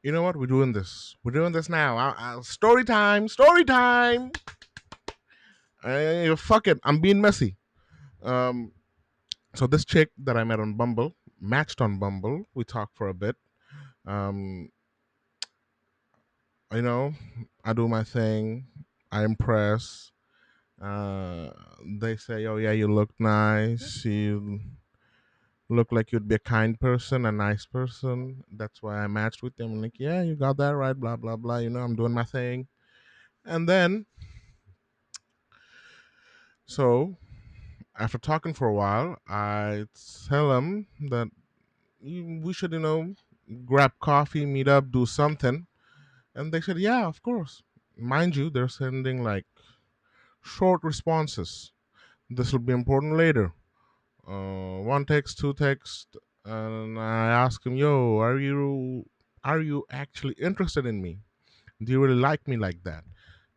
You know what? We're doing this. We're doing this now. Story time. Story time. Fuck it. I'm being messy. Um, so this chick that I met on Bumble, matched on Bumble. We talked for a bit. Um, you know, I do my thing. I impress. Uh, they say, "Oh yeah, you look nice. You look like you'd be a kind person, a nice person." That's why I matched with them. I'm like, yeah, you got that right. Blah blah blah. I'm doing my thing. And then, so after talking for a while, I tell them that we should, grab coffee, meet up, do something. And they said, yeah, of course. Mind you, they're sending like short responses. This will be important later. One text, two text, and I ask him, yo, are you actually interested in me? Do you really like me like that?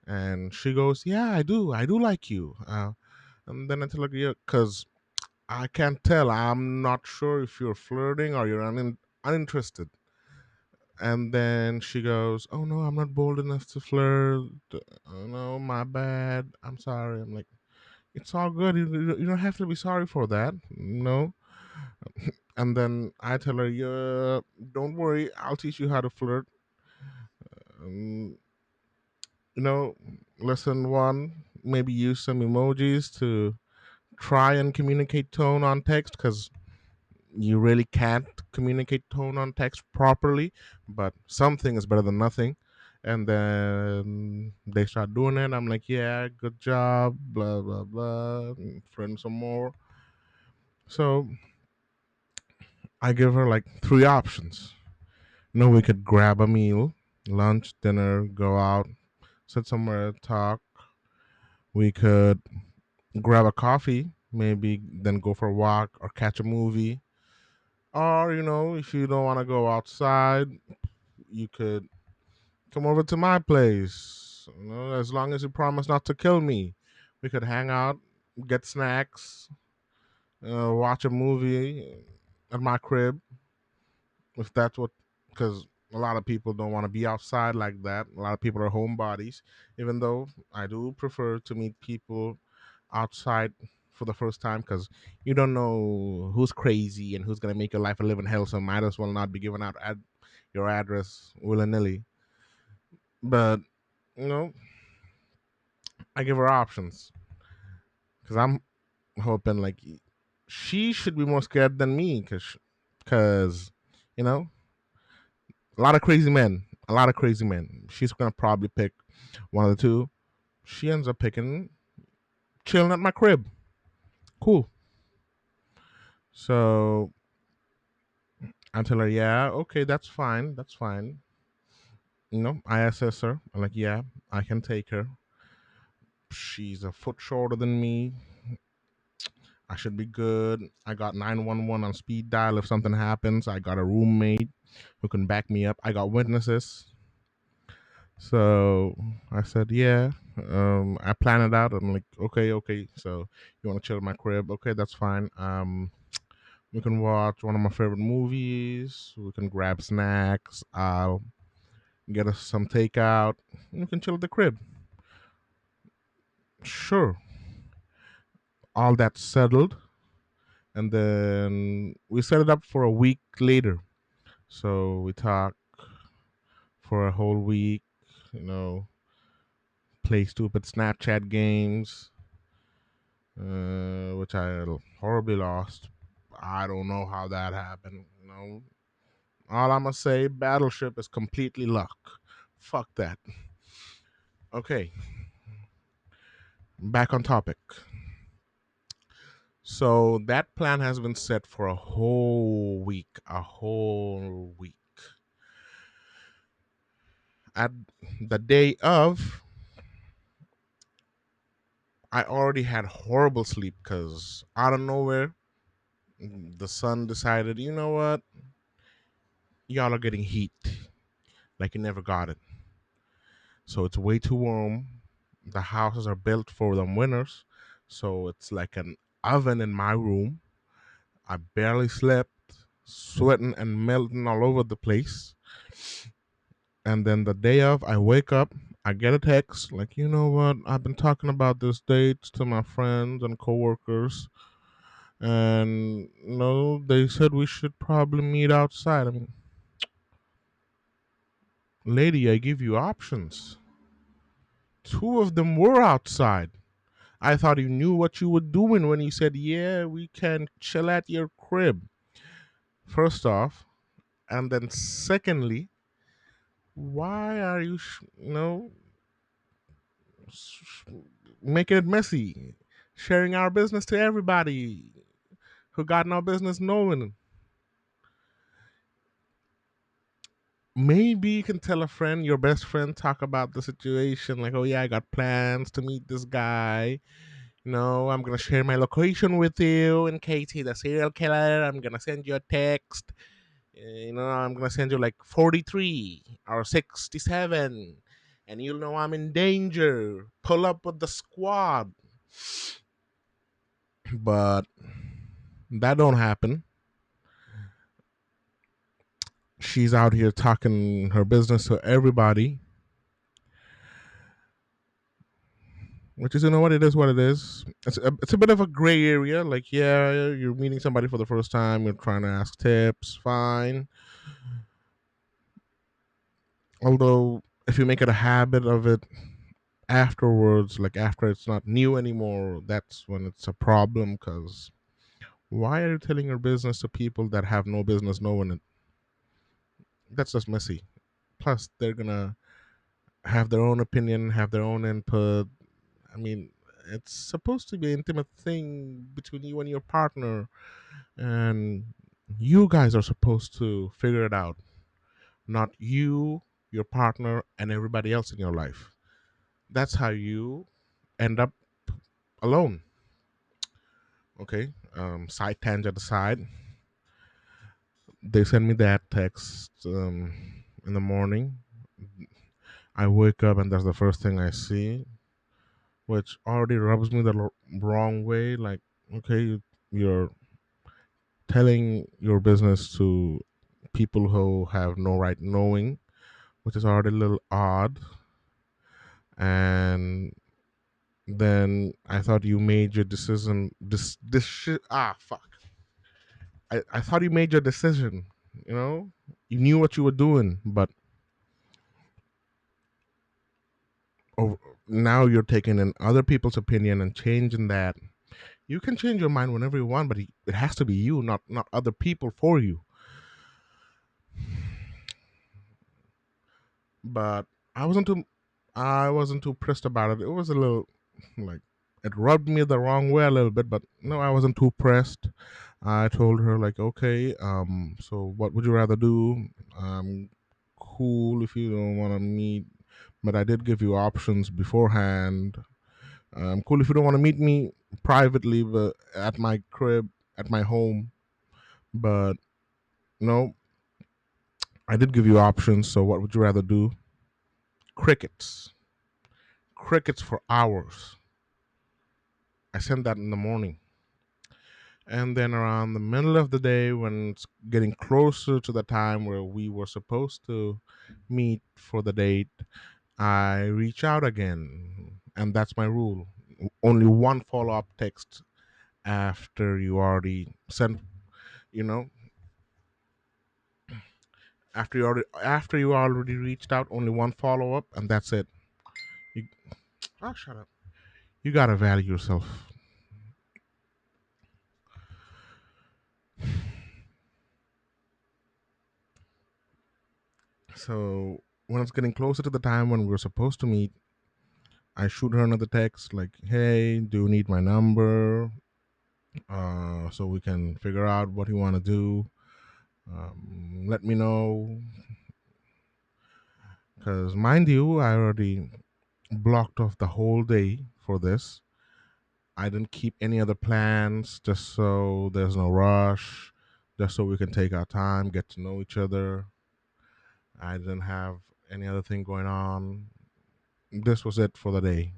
And she goes, yeah, I do like you. And then I tell her, yeah, because I can't tell. I'm not sure if you're flirting or you're uninterested. And then she goes, "Oh no, I'm not bold enough to flirt. Oh no, my bad. I'm sorry." I'm like, "It's all good. You don't have to be sorry for that. No." And then I tell her, "Yeah, don't worry. I'll teach you how to flirt. Um, you know, lesson one, maybe use some emojis to try and communicate tone on text because you really can't communicate tone on text properly, but something is better than nothing." And then they start doing it. I'm like, yeah, good job, blah blah blah, and friend some more. So I give her like three options. We could grab a meal, lunch, dinner, go out, sit somewhere, talk. We could grab a coffee, maybe then go for a walk or catch a movie. Or, if you don't want to go outside, you could come over to my place. As long as you promise not to kill me, we could hang out, get snacks, watch a movie at my crib. If that's what, because a lot of people don't want to be outside like that. A lot of people are homebodies. Even though I do prefer to meet people outside for the first time, because you don't know who's crazy and who's gonna make your life a living hell. So might as well not be giving out your address willy nilly. But you know, I give her options because I'm hoping like she should be more scared than me because you know a lot of crazy men. She's gonna probably pick one of the two. She ends up picking chilling at my crib. Cool. So I tell her, yeah, okay, that's fine, that's fine. I assess her. I'm like, yeah, I can take her. She's a foot shorter than me. I should be good. I got 911 on speed dial if something happens. I got a roommate who can back me up. I got witnesses. So I said, yeah. I plan it out. I'm like, okay, okay. So you want to chill at my crib? Okay, that's fine. We can watch one of my favorite movies. We can grab snacks. I'll get us some takeout. We can chill at the crib. Sure. All that settled. And then we set it up for a week later. So we talk for a whole week, you know, play stupid Snapchat games, which I horribly lost. I don't know how that happened. All I'm gonna say, Battleship is completely luck. Fuck that. Okay, back on topic. So that plan has been set for a whole week. A whole week. At the day of, I already had horrible sleep because out of nowhere, the sun decided, you know what? Y'all are getting heat like you never got it. So it's way too warm. The houses are built for the winters. So it's like an oven in my room. I barely slept, sweating and melting all over the place. And then the day of, I wake up, I get a text like, you know what? I've been talking about this date to my friends and coworkers, and no, they said we should probably meet outside. I mean, lady, I give you options. Two of them were outside. I thought you knew what you were doing when you said, yeah, we can chill at your crib. First off, and then secondly, why are you, sh- making it messy, sharing our business to everybody who got no business knowing? Maybe you can tell a friend, your best friend, talk about the situation, like, oh yeah, I got plans to meet this guy. I'm gonna share my location with you in case he's a serial killer. I'm gonna send you a text. I'm gonna send you like 43 or 67, and you'll know I'm in danger. Pull up with the squad. But that don't happen. She's out here talking her business to everybody, which is, what it is, what it is. It's a bit of a gray area. Like, yeah, you're meeting somebody for the first time, you're trying to ask tips, fine. Although, if you make it a habit of it afterwards, like after it's not new anymore, that's when it's a problem. Because why are you telling your business to people that have no business knowing it? That's just messy. Plus, they're gonna have their own opinion, have their own input. I mean, it's supposed to be an intimate thing between you and your partner, and you guys are supposed to figure it out, not you, your partner, and everybody else in your life. That's how you end up alone. Okay. Side tangent aside, they send me that text in the morning. I wake up and that's the first thing I see, which already rubs me the wrong way. Like, okay, you're telling your business to people who have no right knowing, which is already a little odd. And then I thought you made your decision. This shit. Ah, fuck. I thought you made your decision. You knew what you were doing, but oh, now you're taking in other people's opinion and changing that. You can change your mind whenever you want, but it has to be you, not other people for you. But I wasn't too, I wasn't too pressed about it. It was a little like it rubbed me the wrong way a little bit, but no, I wasn't too pressed. I told her like, okay, so what would you rather do? Cool if you don't want to meet, but I did give you options beforehand. Cool if you don't want to meet me privately, but at my crib, at my home. But no, I did give you options. So what would you rather do? Crickets, crickets for hours. I sent that in the morning. And then around the middle of the day, when it's getting closer to the time where we were supposed to meet for the date, I reach out again. And that's my rule. Only one follow up text after you already sent, you know, after you already reached out, only one follow up, and that's it. You, oh, shut up. You gotta value yourself. So when it's getting closer to the time when we're supposed to meet, I shoot her another text like, "Hey, do you need my number? So we can figure out what you want to do. Let me know." Because mind you, I already blocked off the whole day for this. I didn't keep any other plans, just so there's no rush, just so we can take our time, get to know each other. I didn't have any other thing going on. This was it for the day.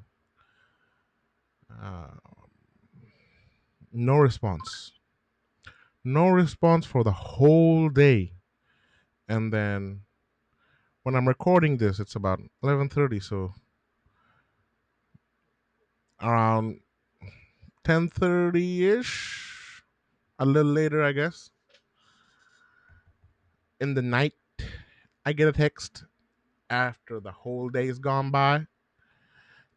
Uh, no response. No response for the whole day. And then When I'm recording this, it's about 11:30, so around 10:30 ish, a little later, I guess. In the night, I get a text after the whole day's gone by,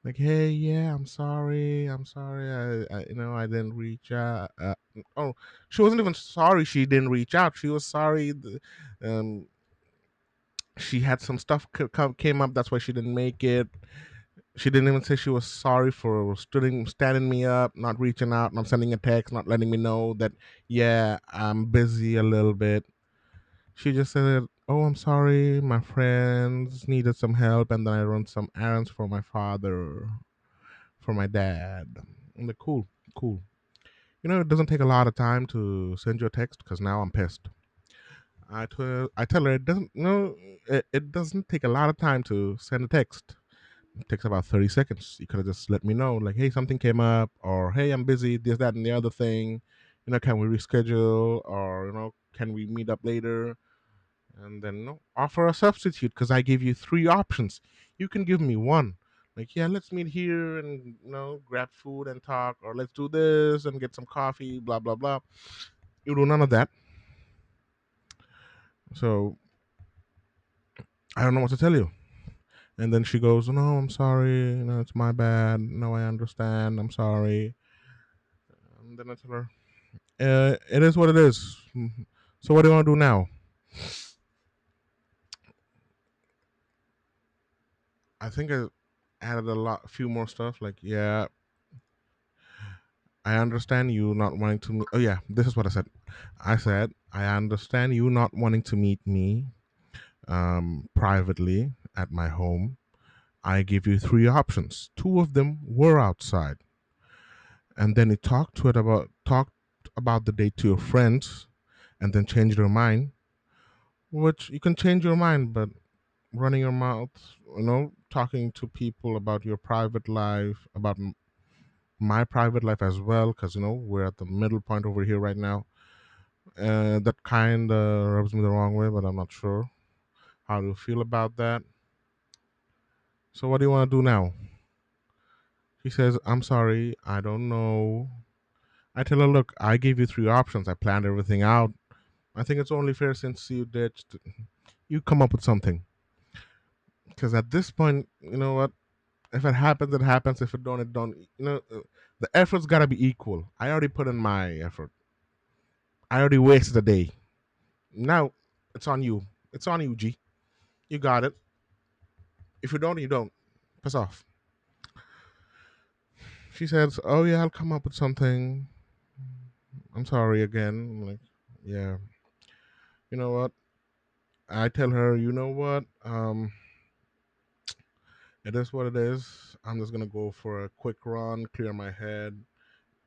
like, "Hey, yeah, I'm sorry, I didn't reach out." Oh, she wasn't even sorry she didn't reach out. She was sorry. Um, she had some stuff came up. That's why she didn't make it. She didn't even say she was sorry for standing me up, not reaching out, not sending a text, not letting me know that, yeah, I'm busy a little bit. She just said, "Oh, I'm sorry, my friends needed some help, and then I run some errands for my father, for my dad." I'm like, cool, cool. It doesn't take a lot of time to send you a text because now I'm pissed. I tell her it doesn't. No, it doesn't take a lot of time to send a text. It takes about 30 seconds. You could have just let me know, like, hey, something came up, or hey, I'm busy, this, that, and the other thing. Can we reschedule, or can we meet up later? And then offer a substitute because I give you three options. You can give me one, like, yeah, let's meet here and grab food and talk, or let's do this and get some coffee, blah blah blah. You do none of that, so I don't know what to tell you. And then she goes, "No, I'm sorry. It's my bad. No, I understand. I'm sorry." And then I tell her, "It is what it is. So what do you want to do now?" I think I added few more stuff. Like, yeah, I understand you not wanting to meet. Oh yeah, this is what I said. I said, "I understand you not wanting to meet me privately at my home. I give you three options. Two of them were outside." And then he talked about the date to your friends, and then changed your mind. Which you can change your mind, but running your mouth, talking to people about your private life, about my private life as well, because we're at the middle point over here right now. That kind of rubs me the wrong way, but I'm not sure how to feel about that. So what do you want to do now? She says, "I'm sorry, I don't know." I tell her, "Look, I gave you three options. I planned everything out. I think it's only fair since you ditched. You come up with something. Because at this point, you know what? If it happens, it happens. If it don't, it don't. The effort's got to be equal. I already put in my effort. I already wasted a day. Now it's on you. It's on you, G. You got it. If you don't, you don't. Piss off." She says, "Oh yeah, I'll come up with something. I'm sorry again." I'm like, "Yeah, you know what?" I tell her, "You know what? It is what it is. I'm just gonna go for a quick run, clear my head."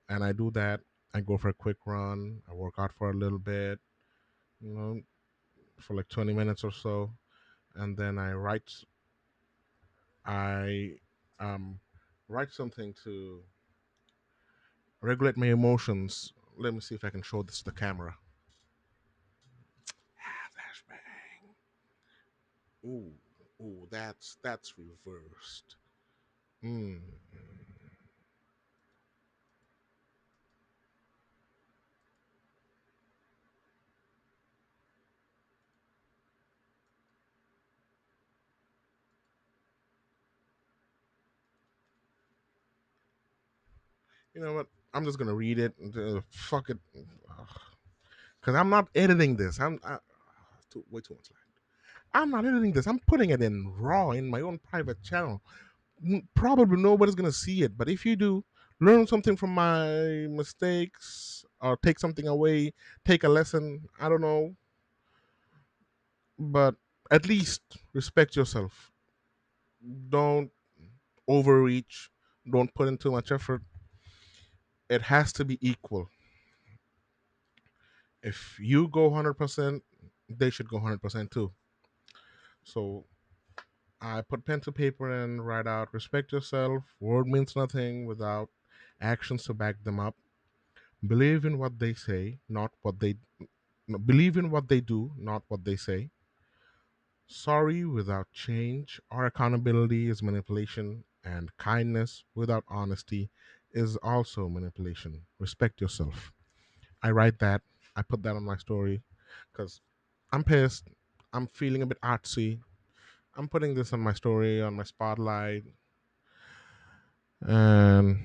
And I do that. I go for a quick run. I work out for a little bit, you know, for like 20 minutes or so, and then I um, write something to regulate my emotions. Let me see if I can show this to the camera. Flashbang. Ooh, ooh, that's reversed. Hmm. You know what? I'm just gonna read it. Fuck it, because I'm not editing this. Way too much. I'm not editing this. I'm putting it in raw in my own private channel. Probably nobody's gonna see it, but if you do, learn something from my mistakes or take something away, take a lesson. I don't know, but at least respect yourself. Don't overreach. Don't put in too much effort. It has to be equal. If you go 100%, they should go 100% too. So I put pen to paper and write out, respect yourself. Word means nothing without actions to back them up. Believe in what they say, not what they no, believe in what they do, not what they say. Sorry without change or accountability is manipulation, and kindness without honesty is also manipulation. Respect yourself. I write that, I put that on my story because I'm pissed. I'm feeling a bit artsy. I'm putting this on my story, on my spotlight, and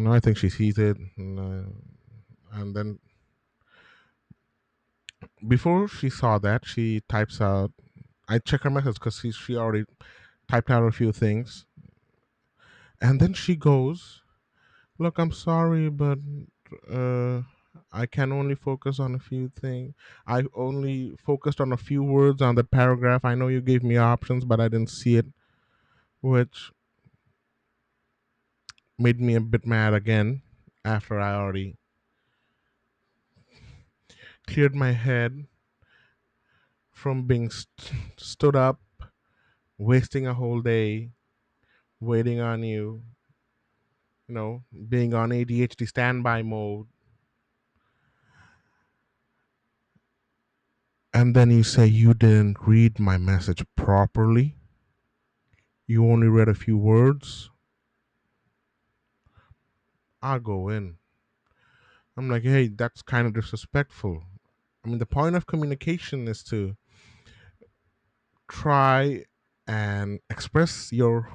I think she's heated. And then before she saw that, she types out. I check her message because she already typed out a few things, and then she goes, "Look, I'm sorry, but uh, I can only focus on a few things. I only focused on a few words on the paragraph. I know you gave me options, but I didn't see it," which made me a bit mad again after I already cleared my head from being stood up, wasting a whole day waiting on you, being on ADHD standby mode. And then you say you didn't read my message properly. You only read a few words. I'll go in. I'm like, hey, that's kind of disrespectful. I mean, the point of communication is to try and express your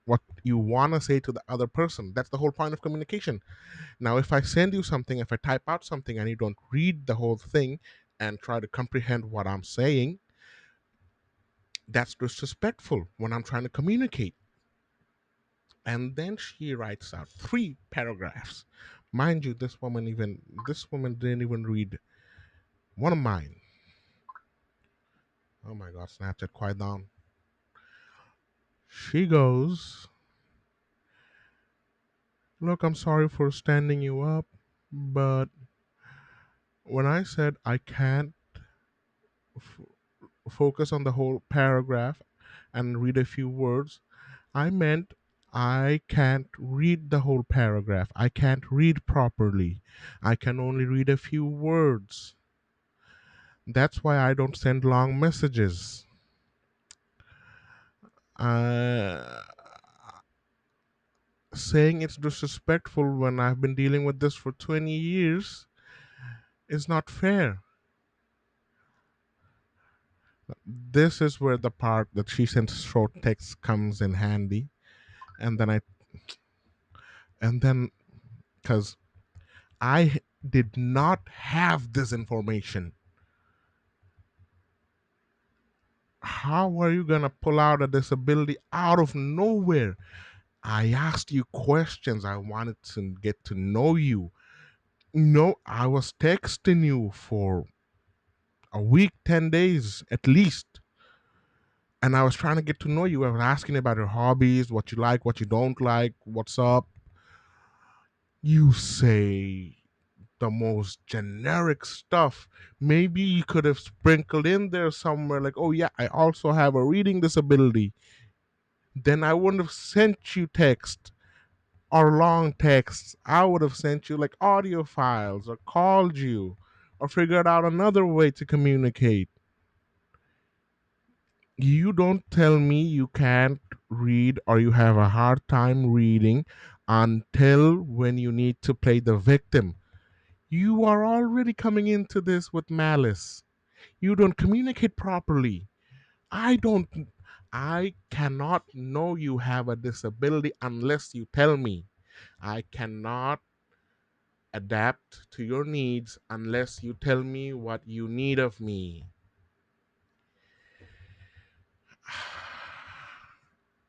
what you want to say to the other person. That's the whole point of communication. Now, if I send you something, if I type out something and you don't read the whole thing and try to comprehend what I'm saying, that's disrespectful when I'm trying to communicate. And then she writes out 3 paragraphs. Mind you, this woman didn't even read one of mine. Oh my god, Snapchat, quiet down. She goes, "Look, I'm sorry for standing you up, but when I said I can't f- focus on the whole paragraph and read a few words, I meant I can't read the whole paragraph. I can't read properly. I can only read a few words. That's why I don't send long messages." Uh, Saying it's disrespectful when I've been dealing with this for 20 years is not fair. This is where the part that she sends short text comes in handy. And then and then, because I did not have this information. How are you going to pull out a disability out of nowhere? I asked you questions. I wanted to get to know you. No, I was texting you for a week, 10 days at least. And I was trying to get to know you. I was asking about your hobbies, what you like, what you don't like, what's up. You say the most generic stuff. Maybe you could have sprinkled in there somewhere like, "Oh yeah, I also have a reading disability." Then I wouldn't have sent you text or long texts. I would have sent you like audio files or called you or figured out another way to communicate. You don't tell me you can't read or you have a hard time reading until when you need to play the victim. You are already coming into this with malice. You don't communicate properly. I don't, I cannot know you have a disability unless you tell me. I cannot adapt to your needs unless you tell me what you need of me.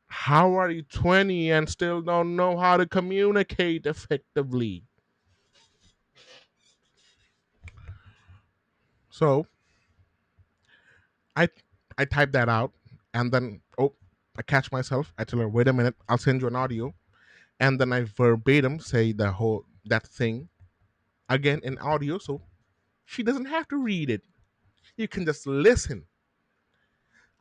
How are you 20 and still don't know how to communicate effectively? So I I type that out and then I catch myself. I tell her, "Wait a minute, I'll send you an audio." And then I verbatim say the whole that thing again in audio so she doesn't have to read it. You can just listen.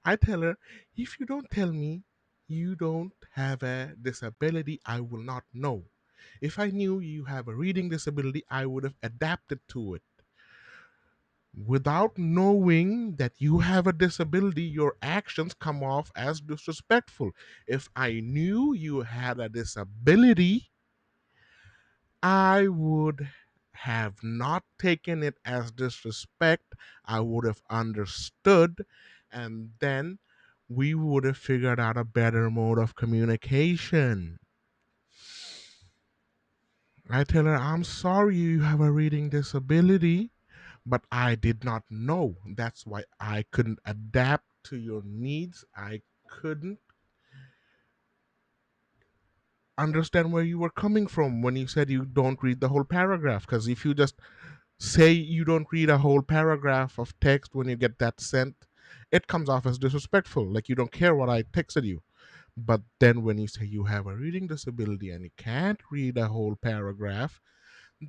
I tell her, "If you don't tell me you don't have a disability, I will not know. If I knew you have a reading disability, I would have adapted to it. Without knowing that you have a disability, your actions come off as disrespectful. If I knew you had a disability, I would have not taken it as disrespect. I would have understood, and then we would have figured out a better mode of communication. I tell her, I'm sorry you have a reading disability, but I did not know. That's why I couldn't adapt to your needs. I couldn't understand where you were coming from when you said you don't read the whole paragraph. Because if you just say you don't read a whole paragraph of text when you get that sent, it comes off as disrespectful, like you don't care what I texted you. But then when you say you have a reading disability and you can't read a whole paragraph,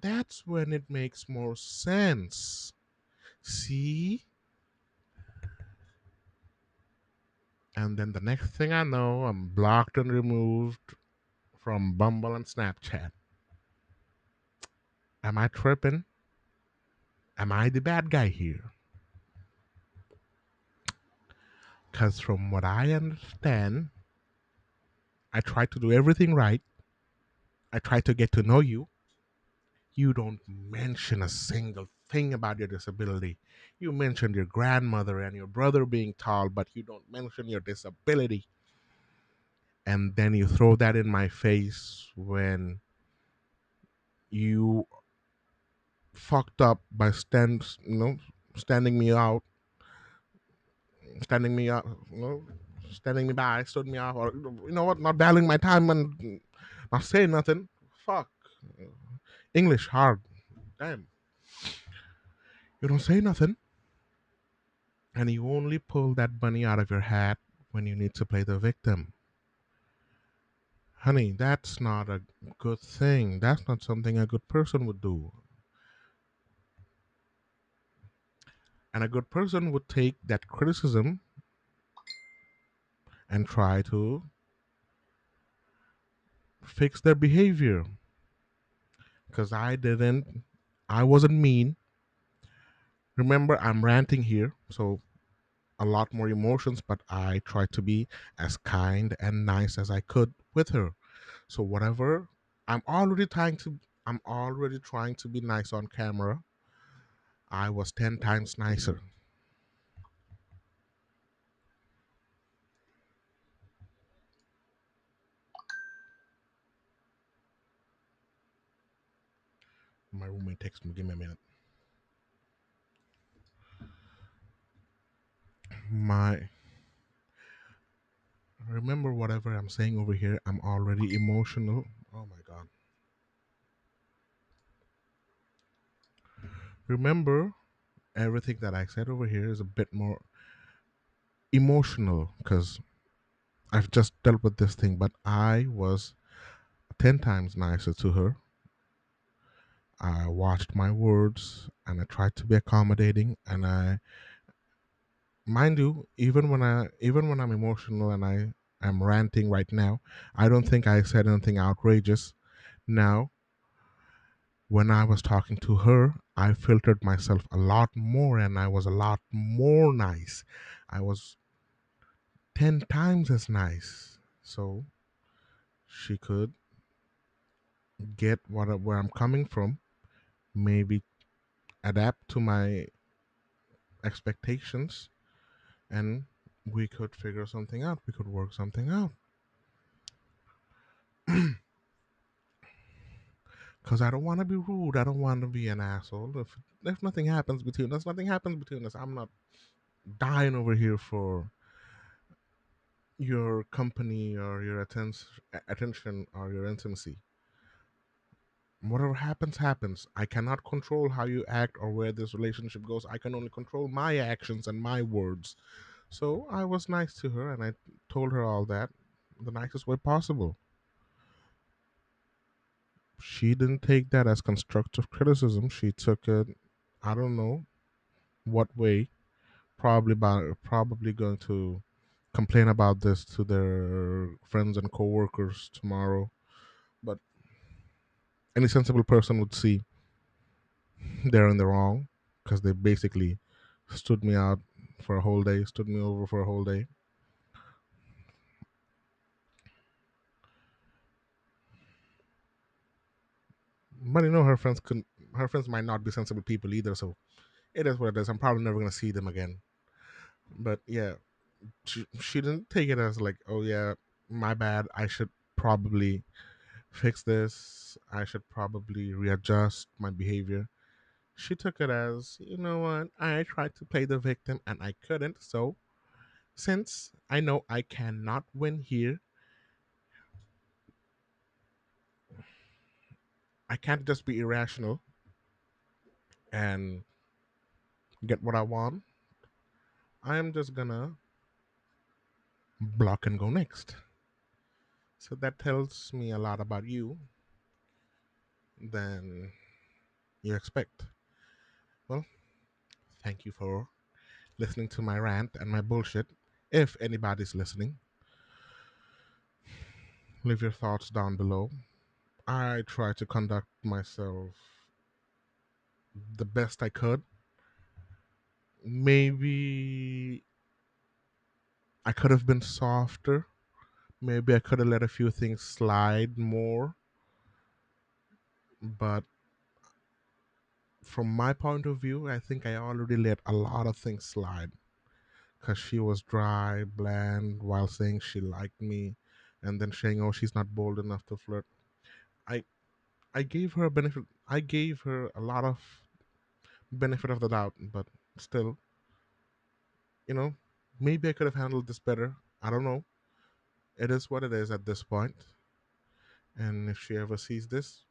that's when it makes more sense. See? And then the next thing I know, I'm blocked and removed from Bumble and Snapchat. Am I tripping? Am I the bad guy here? Because from what I understand, I try to do everything right. I try to get to know you. You don't mention a single thing about your disability. You mentioned your grandmother and your brother being tall, but you don't mention your disability. And then you throw that in my face when you fucked up by standing me out, standing me up, standing me by, stood me off, or you know what, not valuing my time and not saying nothing. Fuck. English hard. Damn. You don't say nothing, and you only pull that bunny out of your hat when you need to play the victim. Honey, that's not a good thing. That's not something a good person would do. And a good person would take that criticism and try to fix their behavior. Because I wasn't mean. Remember, I'm ranting here, so a lot more emotions, but I tried to be as kind and nice as I could with her. So whatever, I'm already trying to be nice on camera. I was 10 times nicer. My roommate texted me, give me a minute. My Remember, whatever I'm saying over here, I'm already emotional. Oh my god. Remember, everything that I said over here is a bit more emotional because I've just dealt with this thing, but I was 10 times nicer to her. I watched my words and I tried to be accommodating, and I mind you, even when I'm emotional and I am ranting right now, I don't think I said anything outrageous. Now, when I was talking to her, I filtered myself a lot more and I was a lot more nice. I was 10 times as nice. So she could get where I'm coming from, maybe adapt to my expectations, and we could figure something out. We could work something out. Because I don't want to be rude. I don't want to be an asshole. If nothing happens between us, nothing happens between us. I'm not dying over here for your company or your attention or your intimacy. Whatever happens, happens. I cannot control how you act or where this relationship goes. I can only control my actions and my words. So I was nice to her and I told her all that the nicest way possible. She didn't take that as constructive criticism. She took it, I don't know what way. Probably going to complain about this to their friends and coworkers tomorrow. But any sensible person would see they're in the wrong. because they basically stood me out for a whole day, stood me over for a whole day. But her friends might not be sensible people either, so it is what it is. I'm probably never gonna see them again. But yeah, she didn't take it as like, oh yeah, my bad. I should probably fix this. I should probably readjust my behavior. She took it as, you know what, I tried to play the victim and I couldn't. So since I know I cannot win here, I can't just be irrational and get what I want. I am just gonna block and go next. So that tells me a lot about you than you expect. Well, thank you for listening to my rant and my bullshit. If anybody's listening, leave your thoughts down below. I try to conduct myself the best I could. Maybe I could have been softer. Maybe I could have let a few things slide more. But from my point of view, I think I already let a lot of things slide because she was dry, bland, while saying she liked me, and then saying, "Oh, she's not bold enough to flirt." I I gave her a benefit. I gave her a lot of benefit of the doubt, but still, you know, maybe I could have handled this better. I don't know. It is what it is at this point. And if she ever sees this,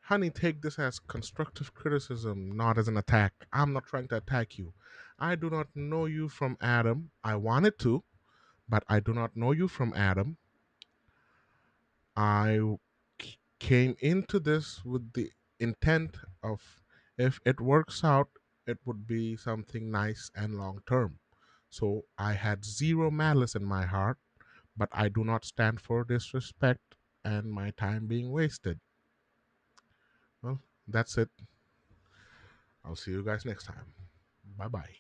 honey, take this as constructive criticism, not as an attack. I'm not trying to attack you. I do not know you from Adam. I wanted to, but I do not know you from Adam. I came into this with the intent of, if it works out, it would be something nice and long term. So I had zero malice in my heart, but I do not stand for disrespect and my time being wasted. Well, that's it. I'll see you guys next time. Bye bye.